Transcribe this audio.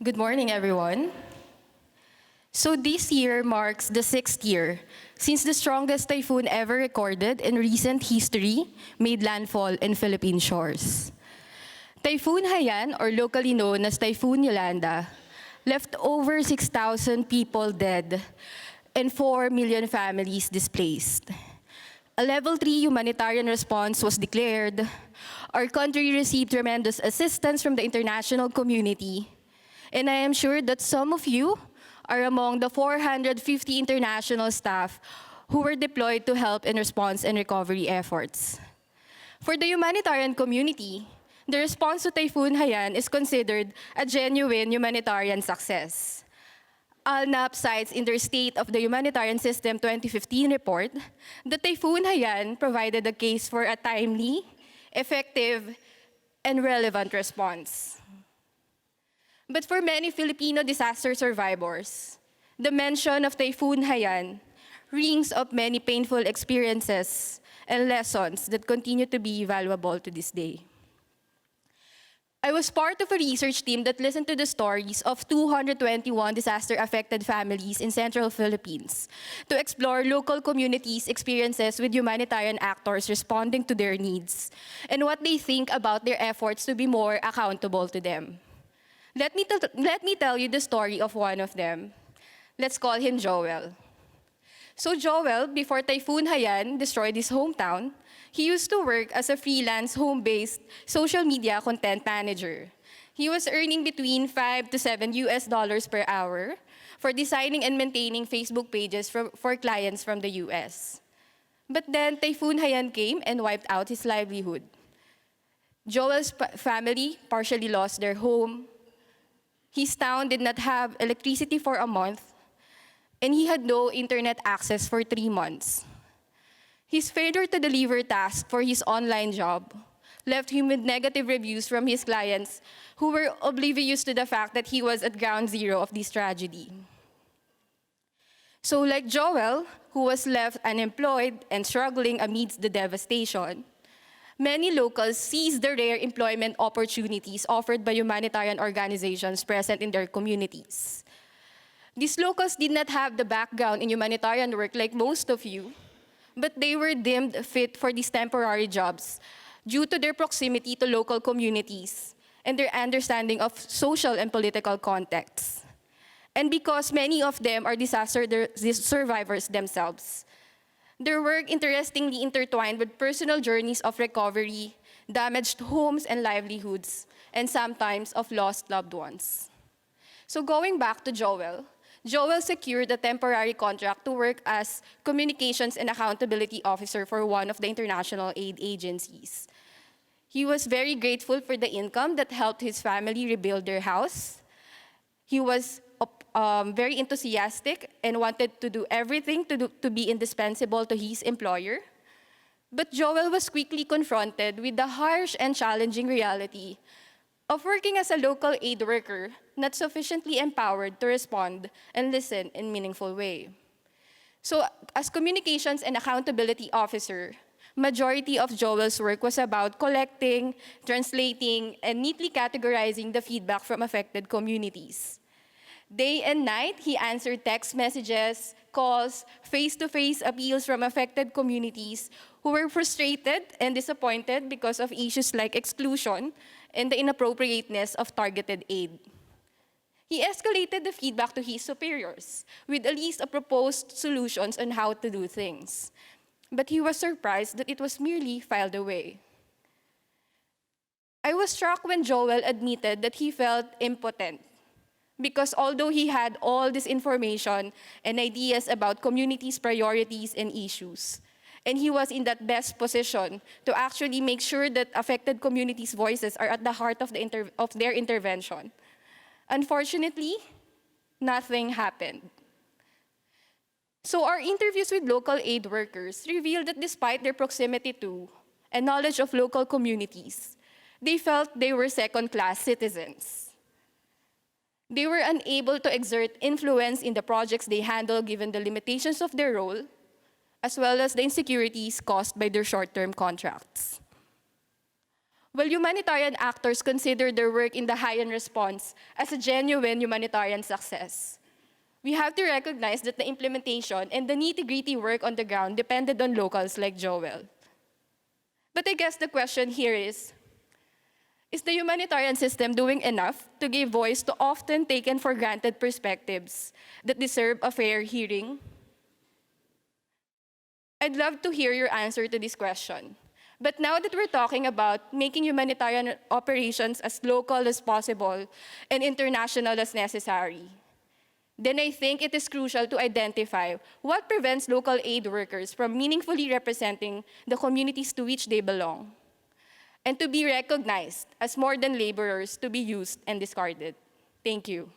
Good morning, everyone. So this year marks the 6th year since the strongest typhoon ever recorded in recent history made landfall in Philippine shores. Typhoon Haiyan, or locally known as Typhoon Yolanda, left over 6,000 people dead and 4 million families displaced. A Level 3 humanitarian response was declared. Our country received tremendous assistance from the international community. And I am sure that some of you are among the 450 international staff who were deployed to help in response and recovery efforts. For the humanitarian community, the response to Typhoon Haiyan is considered a genuine humanitarian success. ALNAP cites in their State of the Humanitarian System 2015 report that Typhoon Haiyan provided a case for a timely, effective, and relevant response. But for many Filipino disaster survivors, the mention of Typhoon Haiyan rings of many painful experiences and lessons that continue to be valuable to this day. I was part of a research team that listened to the stories of 221 disaster-affected families in central Philippines to explore local communities' experiences with humanitarian actors responding to their needs and what they think about their efforts to be more accountable to them. Let me tell you the story of one of them. Let's call him Joel. So Joel, before Typhoon Haiyan destroyed his hometown, he used to work as a freelance home-based social media content manager. He was earning between $5 to $7 per hour for designing and maintaining Facebook pages for clients from the US. But then Typhoon Haiyan came and wiped out his livelihood. Joel's family partially lost their home. His town did not have electricity for a month, and he had no internet access for 3 months. His failure to deliver tasks for his online job left him with negative reviews from his clients who were oblivious to the fact that he was at ground zero of this tragedy. So like Joel, who was left unemployed and struggling amidst the devastation, many locals seized the rare employment opportunities offered by humanitarian organizations present in their communities. These locals did not have the background in humanitarian work like most of you, but they were deemed fit for these temporary jobs due to their proximity to local communities and their understanding of social and political contexts. And because many of them are disaster survivors themselves, their work interestingly intertwined with personal journeys of recovery, damaged homes and livelihoods, and sometimes of lost loved ones. So going back to Joel secured a temporary contract to work as communications and accountability officer for one of the international aid agencies. He was very grateful for the income that helped his family rebuild their house. He was very enthusiastic and wanted to do everything to be indispensable to his employer. But Joel was quickly confronted with the harsh and challenging reality of working as a local aid worker, not sufficiently empowered to respond and listen in a meaningful way. So as communications and accountability officer, majority of Joel's work was about collecting, translating, and neatly categorizing the feedback from affected communities. Day and night, he answered text messages, calls, face-to-face appeals from affected communities who were frustrated and disappointed because of issues like exclusion and the inappropriateness of targeted aid. He escalated the feedback to his superiors with a list of proposed solutions on how to do things. But he was surprised that it was merely filed away. I was struck when Joel admitted that he felt impotent because although he had all this information and ideas about communities' priorities and issues, and he was in that best position to actually make sure that affected communities' voices are at the heart of their intervention, unfortunately, nothing happened. So our interviews with local aid workers revealed that despite their proximity to and knowledge of local communities, they felt they were second-class citizens. They were unable to exert influence in the projects they handle given the limitations of their role, as well as the insecurities caused by their short-term contracts. Will humanitarian actors consider their work in the Haiyan response as a genuine humanitarian success? We have to recognize that the implementation and the nitty-gritty work on the ground depended on locals like Joel. But I guess the question here is the humanitarian system doing enough to give voice to often taken for granted perspectives that deserve a fair hearing? I'd love to hear your answer to this question. But now that we're talking about making humanitarian operations as local as possible and international as necessary, then I think it is crucial to identify what prevents local aid workers from meaningfully representing the communities to which they belong, and to be recognized as more than laborers to be used and discarded. Thank you.